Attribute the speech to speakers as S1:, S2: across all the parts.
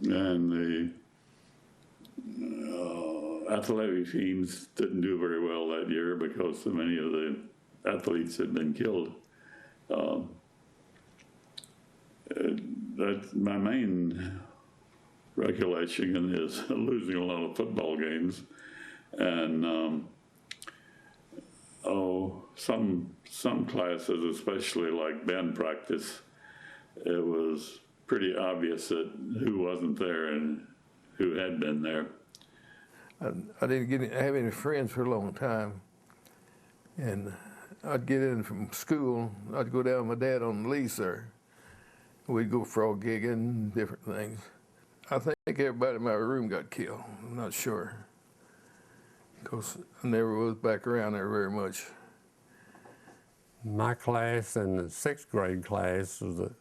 S1: And the athletic teams didn't do very well that year because so many of the athletes had been killed. That's my main recollection is losing a lot of football games, and some classes, especially like band practice, it was pretty obvious that who wasn't there and who had been there.
S2: I didn't have any friends for a long time, and I'd get in from school. I'd go down with my dad on the lease there. We'd go frog gigging, different things. I think everybody in my room got killed. I'm not sure, because I never was back around there very much.
S3: My class and the 6th grade class was the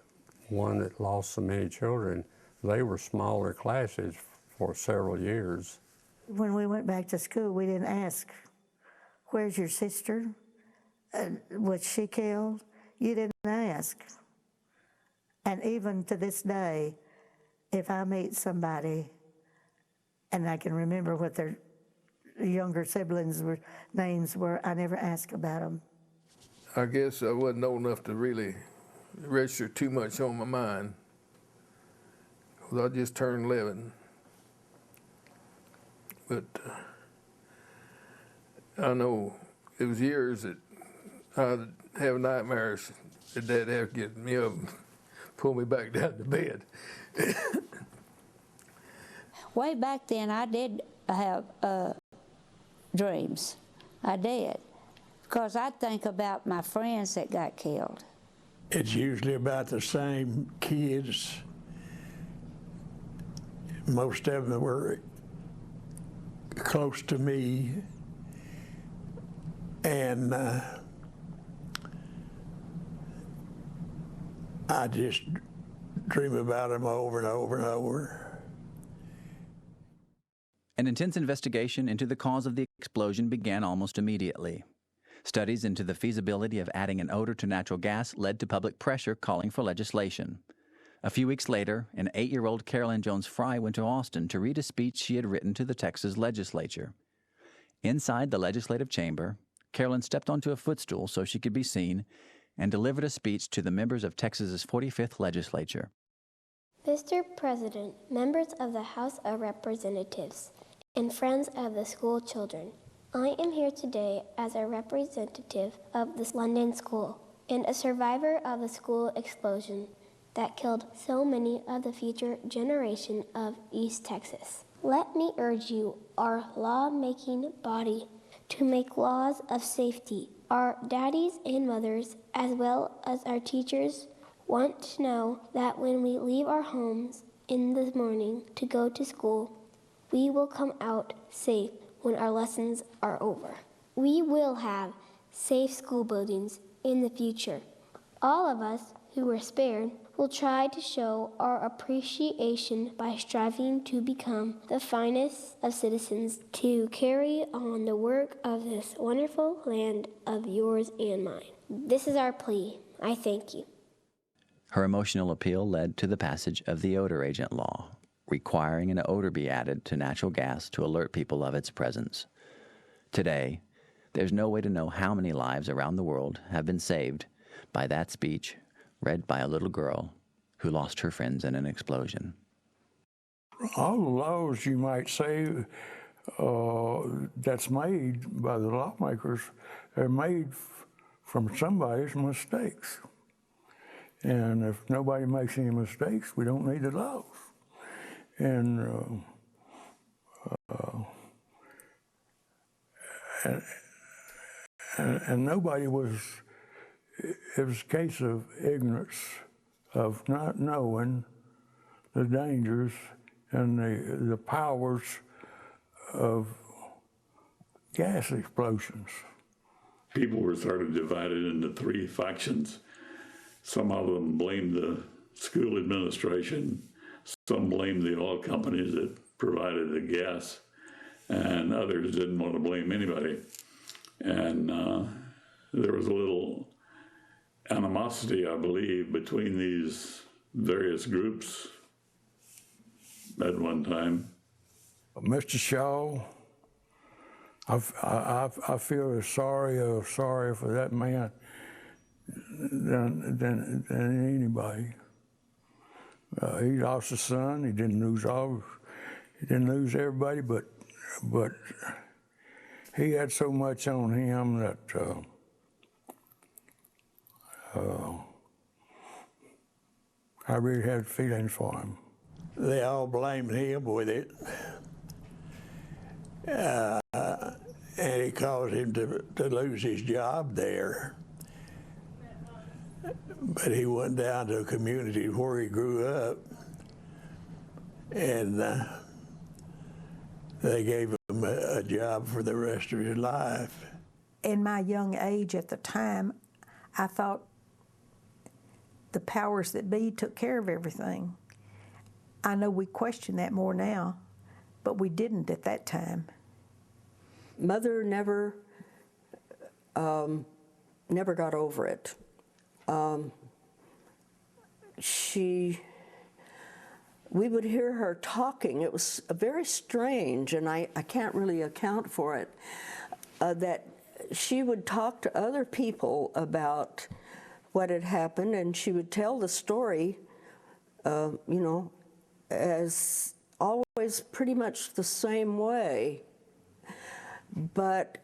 S3: one that lost so many children. They were smaller classes for several years.
S4: When we went back to school, we didn't ask, where's your sister? Was she killed? You didn't ask. And even to this day, if I meet somebody and I can remember what their younger siblings' names were, I never ask about them.
S2: I guess I wasn't old enough to really register too much on my mind, because I just turned 11. But I know it was years that I'd have nightmares that Dad had to get me up and pull me back down to bed.
S5: Way back then, I did have dreams. I did. Because I think about my friends that got killed.
S6: It's usually about the same kids. Most of them were close to me, and I just dream about them over and over and over.
S7: An intense investigation into the cause of the explosion began almost immediately. Studies into the feasibility of adding an odor to natural gas led to public pressure calling for legislation. A few weeks later, an 8-year-old Carolyn Jones Fry went to Austin to read a speech she had written to the Texas legislature. Inside the legislative chamber, Carolyn stepped onto a footstool so she could be seen and delivered a speech to the members of Texas's 45th legislature.
S8: Mr. President, members of the House of Representatives, and friends of the school children, I am here today as a representative of this London school and a survivor of the school explosion that killed so many of the future generation of East Texas. Let me urge you, our law-making body, to make laws of safety. Our daddies and mothers, as well as our teachers, want to know that when we leave our homes in the morning to go to school, we will come out safe when our lessons are over. We will have safe school buildings in the future. All of us who were spared will try to show our appreciation by striving to become the finest of citizens to carry on the work of this wonderful land of yours and mine. This is our plea. I thank you.
S7: Her emotional appeal led to the passage of the odor agent law, requiring an odor be added to natural gas to alert people of its presence. Today, there's no way to know how many lives around the world have been saved by that speech read by a little girl who lost her friends in an explosion.
S6: All the laws, you might say, that's made by the lawmakers, are made from somebody's mistakes. And if nobody makes any mistakes, we don't need the laws. And nobody was, it was a case of ignorance, of not knowing the dangers and the powers of gas explosions.
S1: People were sort of divided into 3 factions. Some of them blamed the school administration, some blamed the oil companies that provided the gas, and others didn't want to blame anybody. And there was a little animosity, I believe, between these various groups at one time.
S6: Mr. Shaw, I feel as sorry for that man than anybody. He lost a son. He didn't lose everybody, but he had so much on him that I really had feelings for him.
S9: They all blamed him with it. And it caused him to lose his job there. But he went down to a community where he grew up, and they gave him a job for the rest of his life.
S10: In my young age at the time, I thought the powers that be took care of everything. I know we question that more now, but we didn't at that time.
S11: Mother never got over it. We would hear her talking. It was very strange, and I can't really account for it, that she would talk to other people about what had happened, and she would tell the story, as always pretty much the same way. But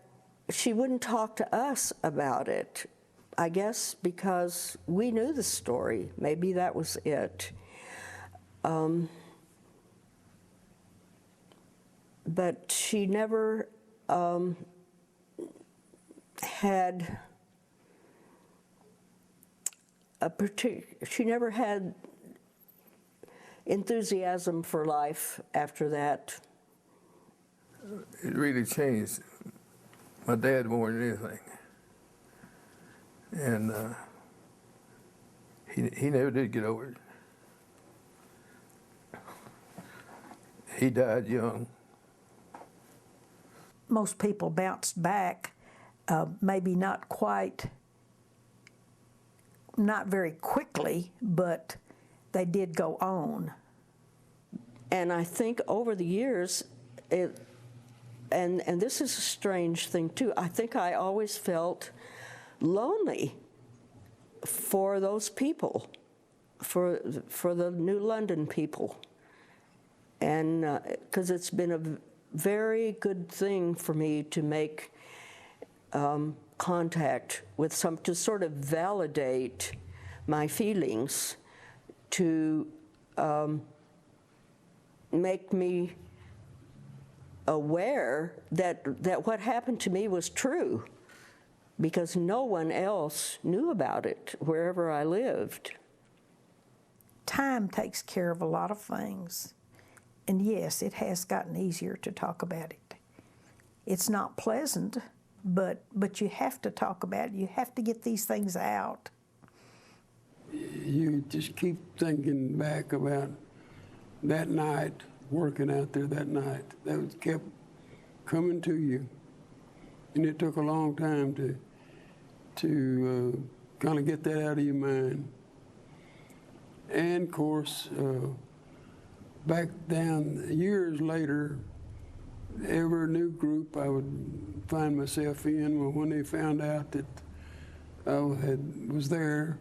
S11: she wouldn't talk to us about it, I guess because we knew the story. Maybe that was it. But she never had she never had enthusiasm for life after that.
S2: It really changed my dad more than anything. And he never did get over it. He died young.
S10: Most people bounced back, maybe not very quickly, but they did go on.
S11: And I think over the years, and this is a strange thing too, I think I always felt lonely for those people, for the New London people. And because it's been a very good thing for me to make contact with to sort of validate my feelings, to make me aware that what happened to me was true, because no one else knew about it wherever I lived.
S10: Time takes care of a lot of things. And yes, it has gotten easier to talk about it. It's not pleasant, but you have to talk about it. You have to get these things out.
S12: You just keep thinking back about that night, working out there that night. That kept coming to you. And it took a long time to kind of get that out of your mind. And of course, back down years later, every new group I would find myself in, when they found out that I was there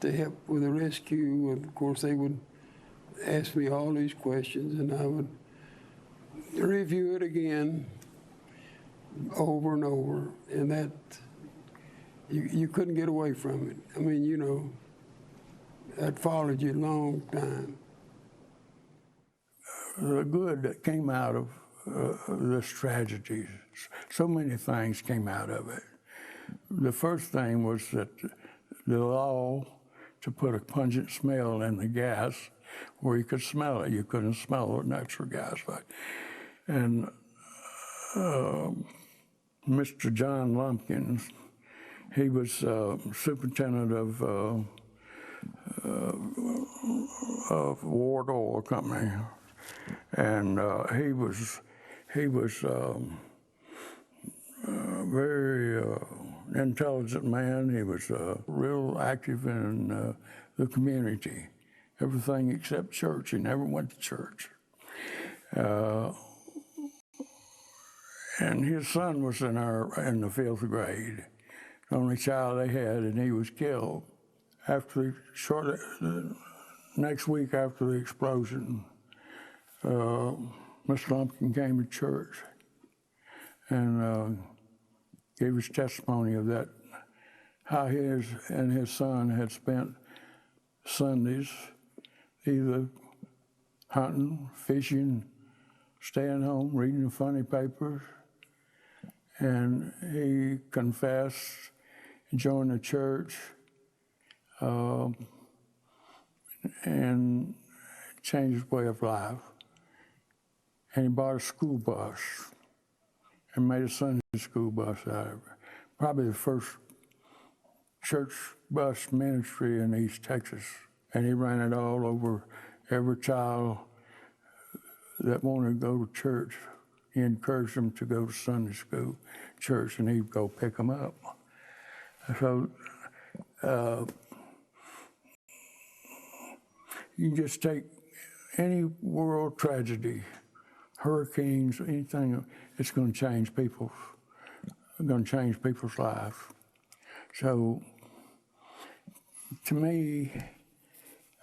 S12: to help with the rescue, of course they would ask me all these questions, and I would review it again over and over, and that you couldn't get away from it. I mean, that followed you a long time.
S6: The good that came out of this tragedy, so many things came out of it. The first thing was that the law to put a pungent smell in the gas where you could smell it. You couldn't smell the natural gas. And Mr. John Lumpkins, he was superintendent of Ward Oil Company. And he was very intelligent man. He was real active in the community, everything except church. He never went to church. And his son was in the 5th grade, the only child they had, and he was killed. Next week after the explosion, Mr. Lumpkin came to church and gave his testimony of that, how his and his son had spent Sundays either hunting, fishing, staying home, reading the funny papers. And he confessed, joined the church, and changed his way of life. And he bought a school bus and made a Sunday school bus out of it. Probably the first church bus ministry in East Texas. And he ran it all over every child that wanted to go to church. He encouraged them to go to Sunday school, church, and he'd go pick them up. So you can just take any world tragedy, hurricanes, anything, it's going to change people's lives. So to me,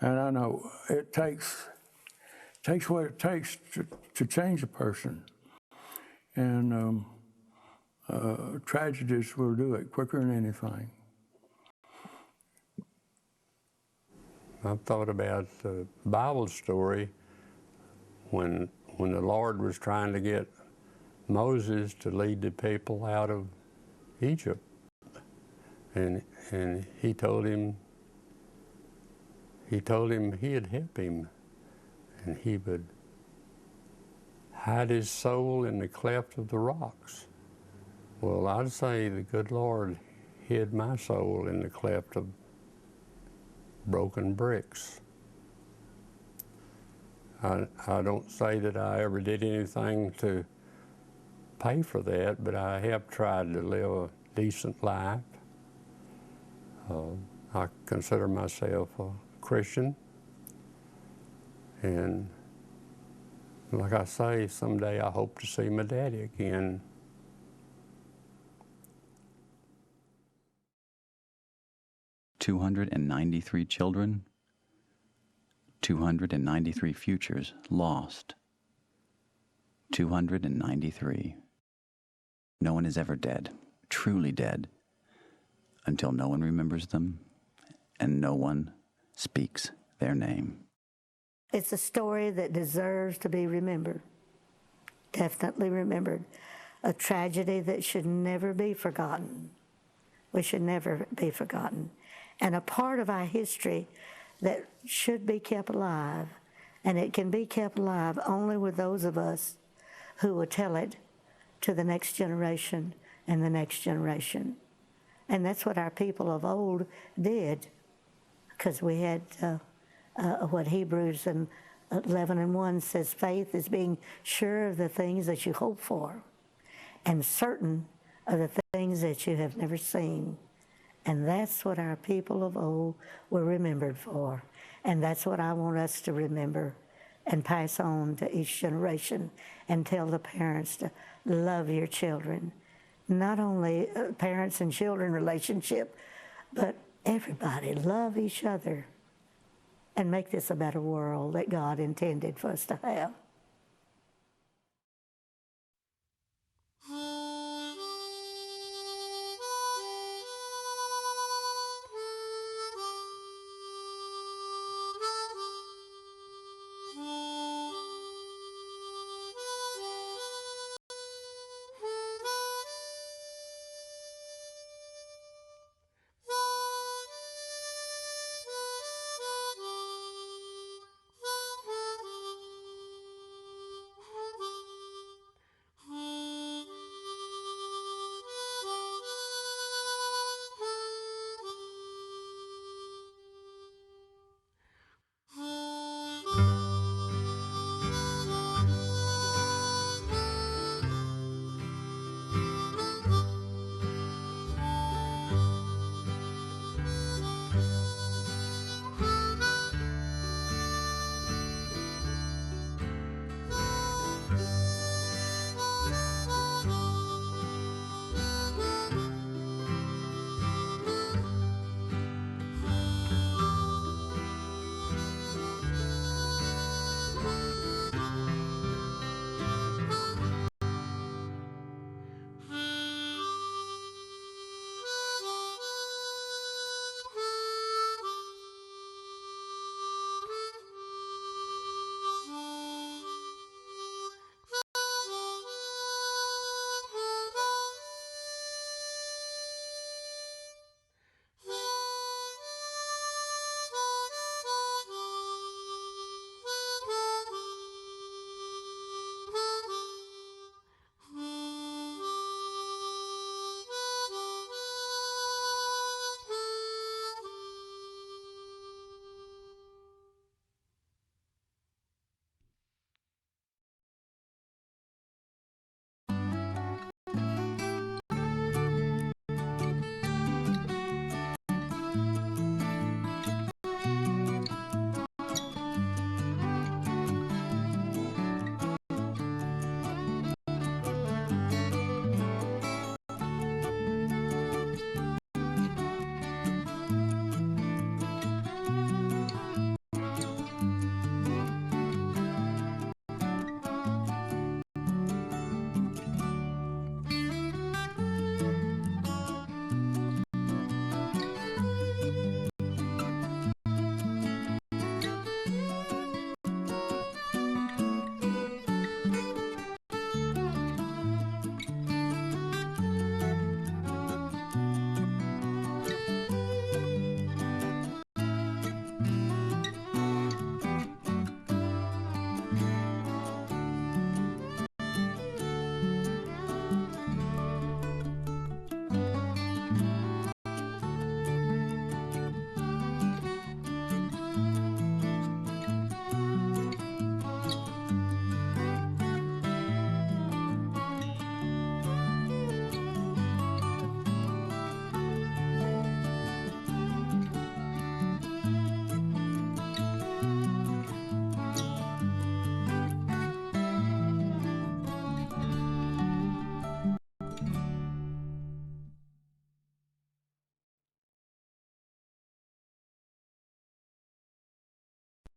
S6: and I know it takes what it takes to change a person. And tragedies will do it quicker than anything.
S3: I've thought about the Bible story when the Lord was trying to get Moses to lead the people out of Egypt. And he told him he'd help him, and he would hide his soul in the cleft of the rocks. Well, I'd say the good Lord hid my soul in the cleft of broken bricks. I don't say that I ever did anything to pay for that, but I have tried to live a decent life. I consider myself a Christian, and like I say, someday I hope to see my daddy again.
S7: $293 children, 293 futures lost. 293. No one is ever dead, truly dead, until no one remembers them and no one speaks their name.
S4: It's a story that deserves to be remembered, definitely remembered. A tragedy that should never be forgotten. We should never be forgotten. And a part of our history that should be kept alive, and it can be kept alive only with those of us who will tell it to the next generation and the next generation. And that's what our people of old did, because we had what Hebrews 11:1 says, faith is being sure of the things that you hope for and certain of the things that you have never seen. And that's what our people of old were remembered for. And that's what I want us to remember and pass on to each generation and tell the parents to love your children. Not only parents and children relationship, but everybody love each other and make this a better world that God intended for us to have.